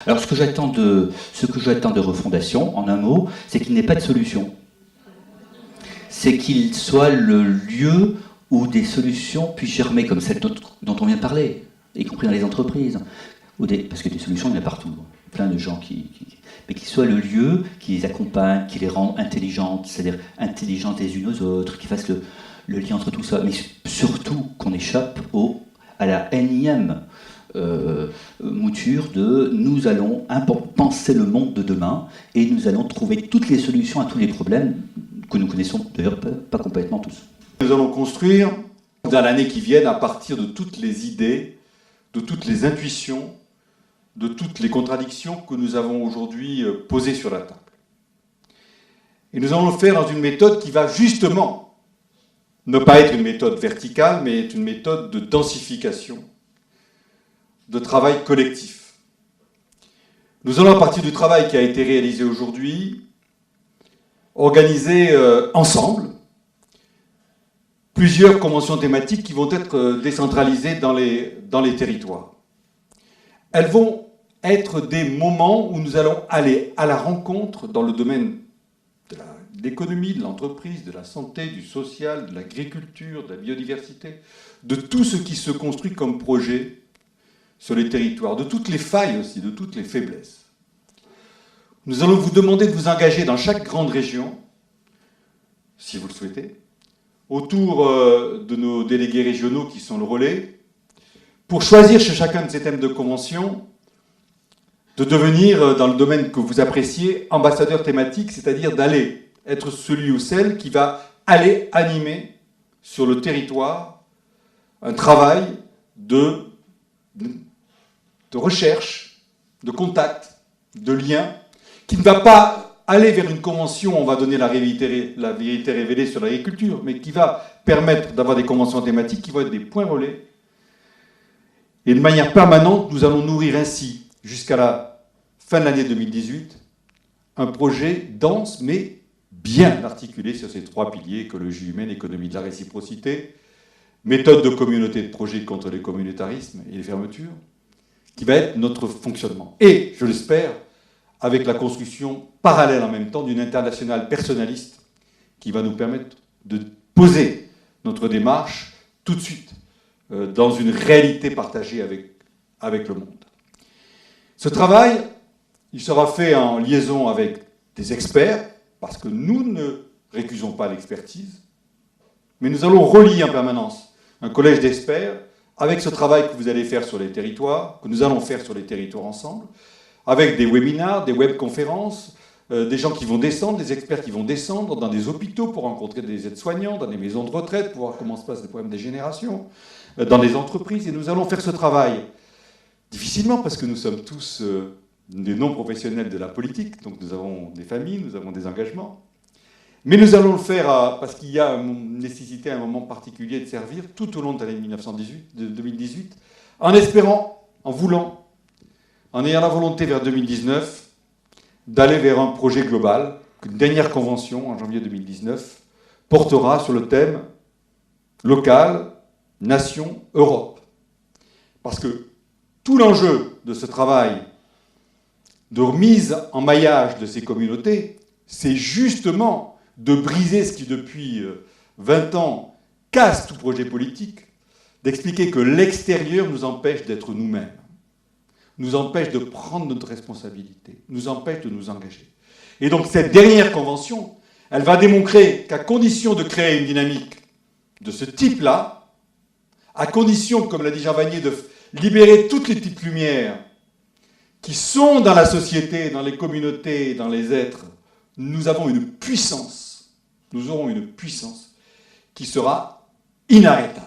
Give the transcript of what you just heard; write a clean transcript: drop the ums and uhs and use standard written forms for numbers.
Alors ce que j'attends de Refondation, en un mot, c'est qu'il n'ait pas de solution. C'est qu'il soit le lieu où des solutions puissent germer, comme celle dont on vient de parler, y compris dans les entreprises. Parce que des solutions, il y en a partout. Plein de gens mais qu'il soit le lieu qui les accompagne, qui les rend intelligentes, c'est-à-dire intelligentes les unes aux autres, qui fasse le lien entre tout ça. Mais surtout qu'on échappe à la énième mouture de nous allons penser le monde de demain et nous allons trouver toutes les solutions à tous les problèmes que nous connaissons d'ailleurs pas complètement tous. Nous allons construire dans l'année qui vient à partir de toutes les idées, de toutes les intuitions, de toutes les contradictions que nous avons aujourd'hui posées sur la table. Et nous allons le faire dans une méthode qui va justement ne pas être une méthode verticale, mais être une méthode de densification, de travail collectif. Nous allons, à partir du travail qui a été réalisé aujourd'hui, organiser ensemble plusieurs conventions thématiques qui vont être décentralisées dans les territoires. Elles vont être des moments où nous allons aller à la rencontre dans le domaine de l'économie, de l'entreprise, de la santé, du social, de l'agriculture, de la biodiversité, de tout ce qui se construit comme projet sur les territoires, de toutes les failles aussi, de toutes les faiblesses. Nous allons vous demander de vous engager dans chaque grande région, si vous le souhaitez, autour de nos délégués régionaux qui sont le relais, pour choisir chez chacun de ces thèmes de convention de devenir, dans le domaine que vous appréciez, ambassadeur thématique, c'est-à-dire d'aller être celui ou celle qui va aller animer sur le territoire un travail de recherche, de contact, de lien, qui ne va pas aller vers une convention, on va donner la vérité révélée sur l'agriculture, mais qui va permettre d'avoir des conventions thématiques qui vont être des points relais. Et de manière permanente, nous allons nourrir ainsi, jusqu'à la fin de l'année 2018, un projet dense, mais bien articulé sur ces trois piliers, écologie humaine, économie de la réciprocité, méthode de communauté de projet contre les communautarismes et les fermetures, qui va être notre fonctionnement. Et, je l'espère, avec la construction parallèle en même temps d'une internationale personnaliste qui va nous permettre de poser notre démarche tout de suite dans une réalité partagée avec le monde. Ce travail, il sera fait en liaison avec des experts, parce que nous ne récusons pas l'expertise, mais nous allons relier en permanence un collège d'experts avec ce travail que vous allez faire sur les territoires, que nous allons faire sur les territoires ensemble, avec des webinars, des webconférences, des gens qui vont descendre, des experts qui vont descendre dans des hôpitaux pour rencontrer des aides-soignants, dans des maisons de retraite, pour voir comment se passent les problèmes des générations, dans les entreprises. Et nous allons faire ce travail difficilement, parce que nous sommes tous des non-professionnels de la politique, donc nous avons des familles, nous avons des engagements. Mais nous allons le faire parce qu'il y a une nécessité à un moment particulier de servir tout au long de l'année 2018, en espérant, en voulant, en ayant la volonté vers 2019 d'aller vers un projet global, qu'une dernière convention en janvier 2019 portera sur le thème local, nation, Europe. Parce que tout l'enjeu de ce travail de remise en maillage de ces communautés, c'est justement de briser ce qui, depuis 20 ans, casse tout projet politique, d'expliquer que l'extérieur nous empêche d'être nous-mêmes, nous empêche de prendre notre responsabilité, nous empêche de nous engager. Et donc cette dernière convention, elle va démontrer qu'à condition de créer une dynamique de ce type-là, à condition, comme l'a dit Jean Vanier, de libérer toutes les petites lumières qui sont dans la société, dans les communautés, dans les êtres, nous aurons une puissance qui sera inarrêtable.